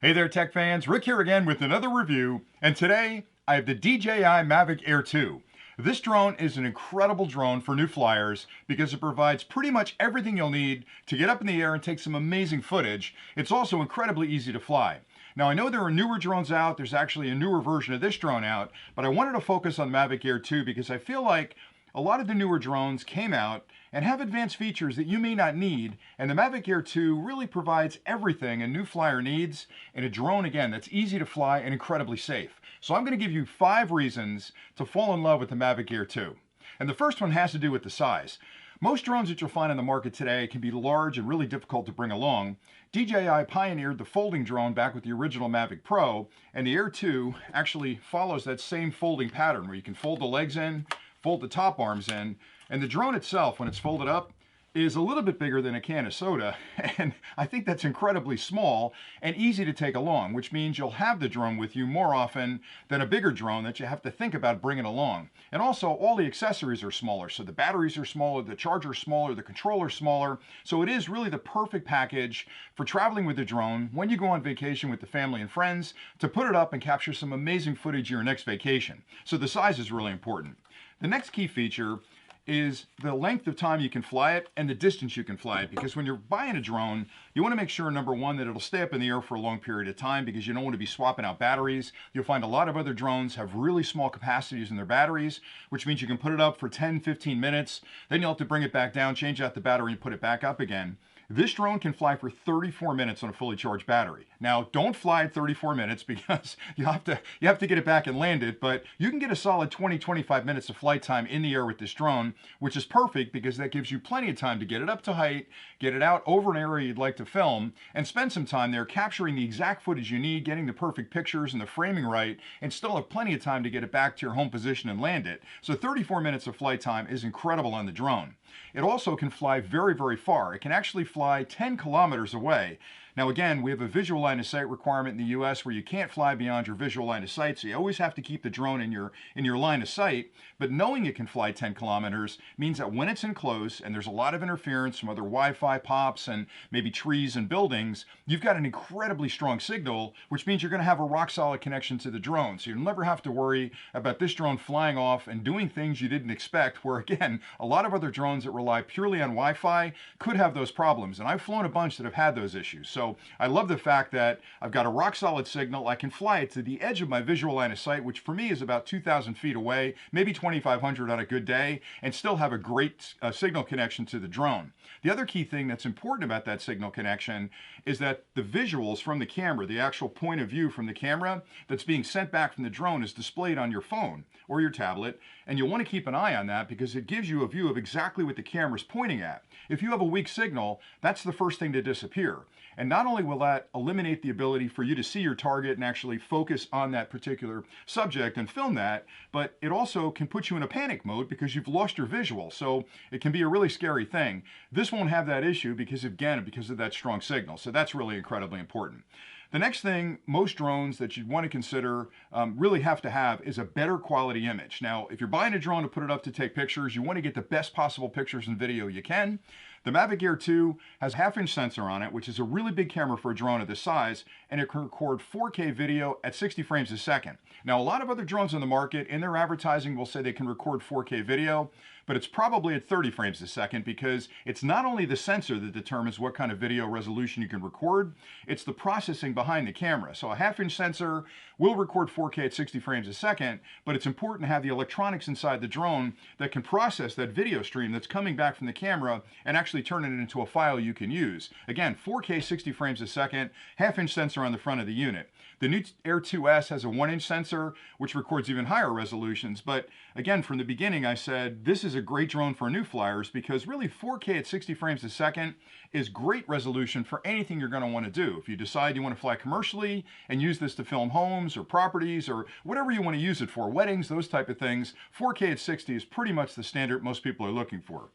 Hey there, tech fans. Rick here again with another review, and today I have the DJI Mavic Air 2. This drone is an incredible drone for new flyers because it provides pretty much everything you'll need to get up in the air and take some amazing footage. It's also incredibly easy to fly. Now, I know there are newer drones out. There's actually a newer version of this drone out, but I wanted to focus on Mavic Air 2 because I feel like a lot of the newer drones came out and have advanced features that you may not need, and the Mavic Air 2 really provides everything a new flyer needs in a drone, again, that's easy to fly and incredibly safe. So I'm going to give you 5 reasons to fall in love with the Mavic Air 2. And the first one has to do with the size. Most drones that you'll find on the market today can be large and really difficult to bring along. DJI pioneered the folding drone back with the original Mavic Pro, and the Air 2 actually follows that same folding pattern where you can fold the legs in, fold the top arms in, and the drone itself, when it's folded up, is a little bit bigger than a can of soda, and I think that's incredibly small and easy to take along, which means you'll have the drone with you more often than a bigger drone that you have to think about bringing along. And also, all the accessories are smaller, so the batteries are smaller, the charger's smaller, the controller's smaller, so it is really the perfect package for traveling with the drone when you go on vacation with the family and friends to put it up and capture some amazing footage your next vacation. So the size is really important. The next key feature is the length of time you can fly it and the distance you can fly it, because when you're buying a drone, you want to make sure, number one, that it'll stay up in the air for a long period of time because you don't want to be swapping out batteries. You'll find a lot of other drones have really small capacities in their batteries, which means you can put it up for 10, 15 minutes, then you'll have to bring it back down, change out the battery, and put it back up again. This drone can fly for 34 minutes on a fully charged battery. Now, don't fly at 34 minutes because you have to get it back and land it, but you can get a solid 20, 25 minutes of flight time in the air with this drone, which is perfect because that gives you plenty of time to get it up to height, get it out over an area you'd like to film, and spend some time there capturing the exact footage you need, getting the perfect pictures and the framing right, and still have plenty of time to get it back to your home position and land it. So 34 minutes of flight time is incredible on the drone. It also can fly very, very far. It can actually fly 10 kilometers away. Now again, we have a visual line of sight requirement in the US where you can't fly beyond your visual line of sight, so you always have to keep the drone in your line of sight. But knowing it can fly 10 kilometers means that when it's in close and there's a lot of interference from other Wi-Fi pops and maybe trees and buildings, you've got an incredibly strong signal, which means you're going to have a rock solid connection to the drone. So you'll never have to worry about this drone flying off and doing things you didn't expect, where again, a lot of other drones that rely purely on Wi-Fi could have those problems. And I've flown a bunch that have had those issues. So I love the fact that I've got a rock solid signal. I can fly it to the edge of my visual line of sight, which for me is about 2,000 feet away, maybe 2,500 on a good day, and still have a great signal connection to the drone. The other key thing that's important about that signal connection is that the visuals from the camera, the actual point of view from the camera that's being sent back from the drone, is displayed on your phone or your tablet, and you'll want to keep an eye on that because it gives you a view of exactly what the camera's pointing at. If you have a weak signal, that's the first thing to disappear. And not only will that eliminate the ability for you to see your target and actually focus on that particular subject and film that, but it also can put you in a panic mode because you've lost your visual. So it can be a really scary thing. This won't have that issue because, again, because of that strong signal. So that's really incredibly important. The next thing most drones that you'd want to consider really have to have is a better quality image. Now, if you're buying a drone to put it up to take pictures, you want to get the best possible pictures and video you can. The Mavic Air 2 has a half-inch sensor on it, which is a really big camera for a drone of this size, and it can record 4K video at 60 frames a second. Now, a lot of other drones on the market, in their advertising, will say they can record 4K video, but it's probably at 30 frames a second because it's not only the sensor that determines what kind of video resolution you can record, it's the processing behind the camera. So a half-inch sensor will record 4K at 60 frames a second, but it's important to have the electronics inside the drone that can process that video stream that's coming back from the camera and actually turn it into a file you can use. Again, 4K 60 frames a second, half-inch sensor on the front of the unit. The new Air 2S has a 1-inch sensor, which records even higher resolutions. But again, from the beginning, I said this is a great drone for new flyers because really 4K at 60 frames a second is great resolution for anything you're going to want to do. If you decide you want to fly commercially and use this to film homes or properties or whatever you want to use it for, weddings, those type of things, 4K at 60 is pretty much the standard most people are looking for.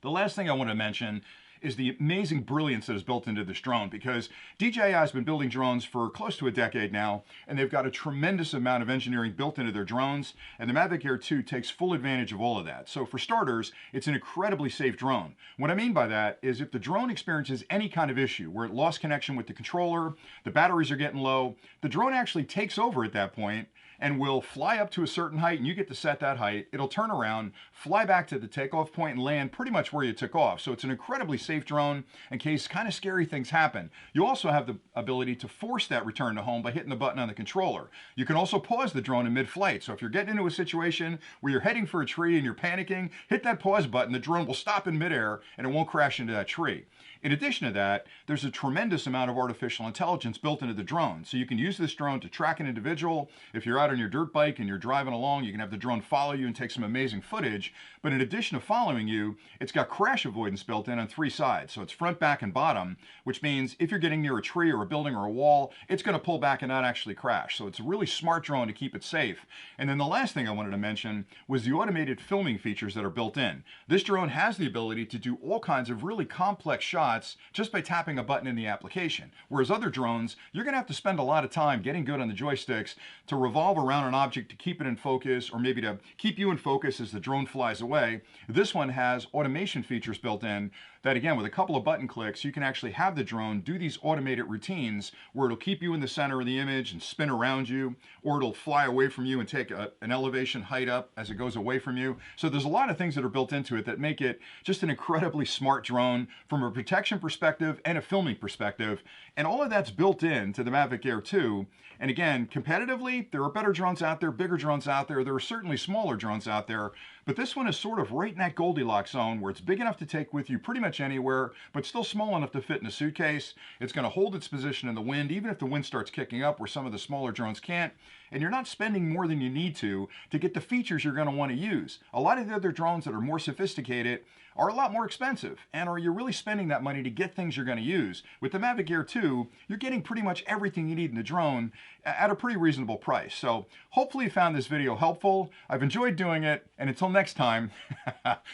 The last thing I want to mention is the amazing brilliance that is built into this drone, because DJI has been building drones for close to a decade now, and they've got a tremendous amount of engineering built into their drones, and the Mavic Air 2 takes full advantage of all of that. So for starters, it's an incredibly safe drone. What I mean by that is if the drone experiences any kind of issue where it lost connection with the controller, the batteries are getting low, the drone actually takes over at that point and will fly up to a certain height, and you get to set that height. It'll turn around, fly back to the takeoff point, and land pretty much where you took off. So it's an incredibly safe drone in case kind of scary things happen. You also have the ability to force that return to home by hitting the button on the controller. You can also pause the drone in mid-flight. So if you're getting into a situation where you're heading for a tree and you're panicking, hit that pause button, the drone will stop in midair and it won't crash into that tree. In addition to that, there's a tremendous amount of artificial intelligence built into the drone. So you can use this drone to track an individual. If you're out on your dirt bike and you're driving along, you can have the drone follow you and take some amazing footage. But in addition to following you, it's got crash avoidance built in on 3 sides. So it's front, back, and bottom, which means if you're getting near a tree or a building or a wall, it's going to pull back and not actually crash. So it's a really smart drone to keep it safe. And then the last thing I wanted to mention was the automated filming features that are built in. This drone has the ability to do all kinds of really complex shots just by tapping a button in the application. Whereas other drones, you're going to have to spend a lot of time getting good on the joysticks to revolve around an object to keep it in focus, or maybe to keep you in focus as the drone flies away. This one has automation features built in that, again, with a couple of button clicks, you can actually have the drone do these automated routines where it'll keep you in the center of the image and spin around you, or it'll fly away from you and take an elevation height up as it goes away from you. So there's a lot of things that are built into it that make it just an incredibly smart drone from a protection perspective and a filming perspective. And all of that's built into the Mavic Air 2. And again, competitively, there are better drones out there, bigger drones out there. There are certainly smaller drones out there. But this one is sort of right in that Goldilocks zone where it's big enough to take with you pretty much anywhere, but still small enough to fit in a suitcase. It's going to hold its position in the wind, even if the wind starts kicking up where some of the smaller drones can't. And you're not spending more than you need to get the features you're going to want to use. A lot of the other drones that are more sophisticated are a lot more expensive. And are you really spending that money to get things you're going to use? With the Mavic Air 2, you're getting pretty much everything you need in the drone at a pretty reasonable price. So hopefully you found this video helpful. I've enjoyed doing it. And until next time,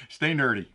stay nerdy.